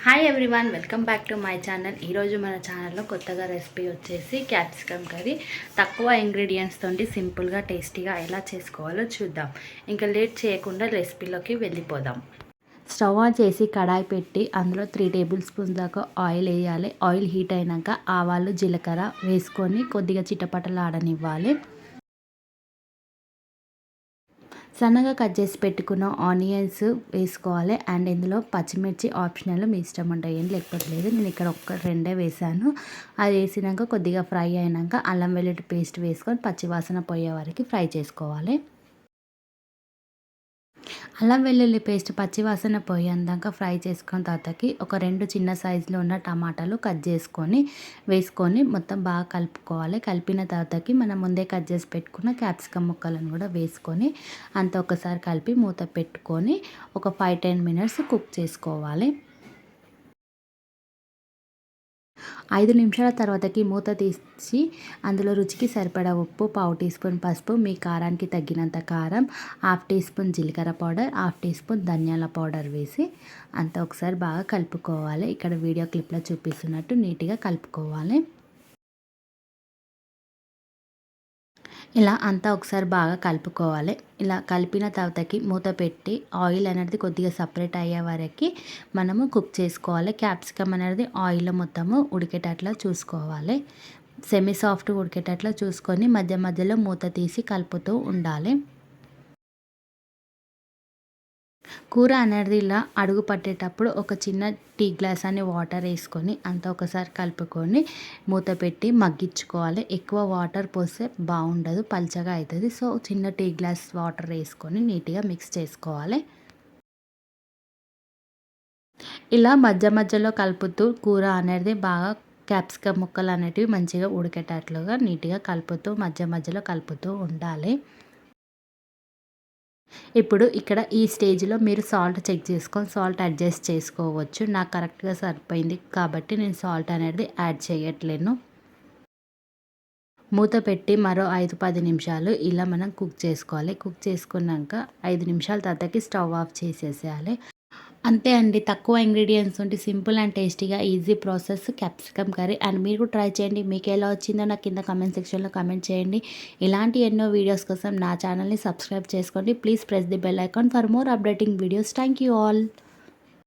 Hi everyone, welcome back to my channel. ఈరోజు మన ఛానల్లో కొత్తగా రెసిపీ వచ్చేసి క్యాప్సికమ్ కర్రీ. తక్కువ ఇంగ్రీడియంట్స్ తోటి సింపుల్గా టేస్టీగా ఎలా చేసుకోవాలో చూద్దాం. ఇంకా లేట్ చేయకుండా రెసిపీలోకి వెళ్ళిపోదాం. స్టవ్ ఆన్ చేసి కడాయి పెట్టి అందులో 3 టేబుల్ స్పూన్స్ దాకా ఆయిల్ వేయాలి. ఆయిల్ హీట్ అయినాక ఆవాలు జీలకర్ర వేసుకొని కొద్దిగా చిటపటలాడనివ్వాలి. సన్నగా కట్ చేసి పెట్టుకున్న ఆనియన్స్ వేసుకోవాలి. అండ్ ఇందులో పచ్చిమిర్చి ఆప్షనల్, మీ ఇష్టం ఉంటే ఏం లేకపోతే లేదు. నేను ఇక్కడ రెండే వేసాను. అది వేసినాక కొద్దిగా ఫ్రై అయినాక అల్లం వెల్లుల్లి పేస్ట్ వేసుకొని పచ్చివాసన పోయే వరకు ఫ్రై చేసుకోవాలి. అల్లం వెల్లుల్లి పేస్ట్ పచ్చివాసన పోయేందాక ఫ్రై చేసుకున్న తర్వాతకి ఒక 2 చిన్న సైజులో ఉన్న టమాటాలు కట్ చేసుకొని వేసుకొని మొత్తం బాగా కలుపుకోవాలి. కలిపిన తర్వాతకి మనం ముందే కట్ చేసి పెట్టుకున్న క్యాప్సికమ్ ముక్కలను కూడా వేసుకొని అంత ఒకసారి కలిపి మూత పెట్టుకొని ఒక 5-10 మినిట్స్ కుక్ చేసుకోవాలి. 5 నిమిషాల తర్వాతకి మూత తీసి అందులో రుచికి సరిపడా ఉప్పు, 1/2 టీ స్పూన్ పసుపు, మీ కారానికి తగ్గినంత కారం, 1/2 టీ స్పూన్ జీలకర్ర పౌడర్, 1/2 టీ స్పూన్ ధనియాల పౌడర్ వేసి అంతా ఒకసారి బాగా కలుపుకోవాలి. ఇక్కడ వీడియో క్లిప్లో చూపిస్తున్నట్టు నీట్గా కలుపుకోవాలి. ఇలా అంతా ఒకసారి బాగా కలుపుకోవాలి. ఇలా కలిపిన తర్వాతకి మూత పెట్టి ఆయిల్ అనేది కొద్దిగా సపరేట్ అయ్యే వరకు మనము కుక్ చేసుకోవాలి. క్యాప్సికమ్ అనేది ఆయిల్లో మొత్తము ఉడికేటట్లా చూసుకోవాలి. సెమీ సాఫ్ట్ ఉడికేటట్లా చూసుకొని మధ్య మధ్యలో మూత తీసి కలుపుతూ ఉండాలి. కూర అనేది ఇలా అడుగు పట్టేటప్పుడు ఒక చిన్న టీ గ్లాస్ అని వాటర్ వేసుకొని అంతా ఒకసారి కలుపుకొని మూత పెట్టి మగ్గించుకోవాలి. ఎక్కువ వాటర్ పోస్తే బాగుండదు, పల్చగా అవుతుంది. సో చిన్న టీ గ్లాస్ వాటర్ వేసుకొని నీట్గా మిక్స్ చేసుకోవాలి. ఇలా మధ్య మధ్యలో కలుపుతూ కూర అనేది బాగా క్యాప్సికమ్ ముక్కలు అనేటివి మంచిగా ఉడికేటట్లుగా నీట్గా కలుపుతూ మధ్య మధ్యలో కలుపుతూ ఉండాలి. ఇప్పుడు ఇక్కడ ఈ స్టేజ్లో మీరు సాల్ట్ చెక్ చేసుకొని సాల్ట్ అడ్జస్ట్ చేసుకోవచ్చు. నాకు కరెక్ట్గా సరిపోయింది కాబట్టి నేను సాల్ట్ అనేది యాడ్ చేయట్లేను. మూత పెట్టి మరో 5-10 నిమిషాలు ఇలా మనం కుక్ చేసుకోవాలి. కుక్ చేసుకున్నాక 5 నిమిషాల తర్వాతకి స్టవ్ ఆఫ్ చేసేసేయాలి. అంతే అండి, తక్కువ ఇంగ్రీడియంట్స్ ఉంటే సింపుల్ అండ్ టేస్టీగా easy process capsicum curry. And మీరు కూడా ట్రై చేయండి. మీకు ఎలా వచ్చిందో నాకు కింద కామెంట్ సెక్షన్లో కామెంట్ చేయండి. ఇలాంటి ఎన్నో వీడియోస్ కోసం నా ఛానల్ని సబ్స్క్రైబ్ చేసుకోండి. Please press the bell icon for more updating videos. Thank you all.